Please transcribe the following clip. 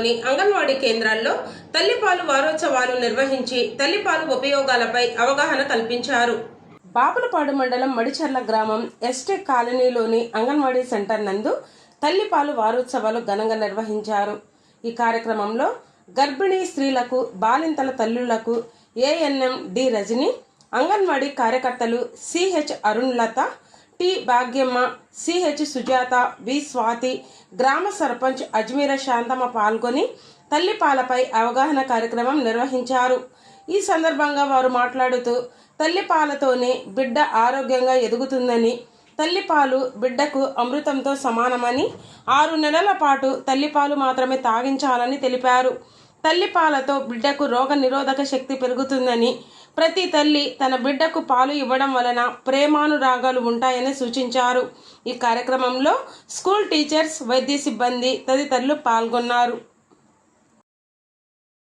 పట్టణంలోని అంగన్వాడీ కేంద్రాల్లో తల్లిపాలు వారోత్సవాలు నిర్వహించి తల్లిపాలు ఉపయోగాలపై అవగాహన కల్పించారు. బాపులపాడు మండలం మడిచెర్ల గ్రామం ఎస్టే కాలనీలోని అంగన్వాడీ సెంటర్ నందు తల్లిపాలు వారోత్సవాలు ఘనంగా నిర్వహించారు. ఈ కార్యక్రమంలో గర్భిణీ స్త్రీలకు, బాలింతల తల్లులకు ఏఎన్ఎం డి రజని, అంగన్వాడీ కార్యకర్తలు CH Arunlatha, T Bhagyamma, CH Sujatha, V Swathi, గ్రామ సర్పంచ్ అజ్మీర శాంతమ్మ పాల్గొని తల్లిపాలపై అవగాహన కార్యక్రమం నిర్వహించారు. ఈ సందర్భంగా వారు మాట్లాడుతూ తల్లిపాలతోనే బిడ్డ ఆరోగ్యంగా ఎదుగుతుందని, తల్లిపాలు బిడ్డకు అమృతంతో సమానమని, 6 నెలల పాటు తల్లిపాలు మాత్రమే తాగించాలని తెలిపారు. తల్లిపాలతో బిడ్డకు రోగ నిరోధక శక్తి పెరుగుతుందని, ప్రతి తల్లి తన బిడ్డకు పాలు ఇవ్వడం వలన ప్రేమానురాగాలు ఉంటాయని సూచించారు. ఈ కార్యక్రమంలో స్కూల్ టీచర్స్, వైద్య సిబ్బంది తదితరులు పాల్గొన్నారు.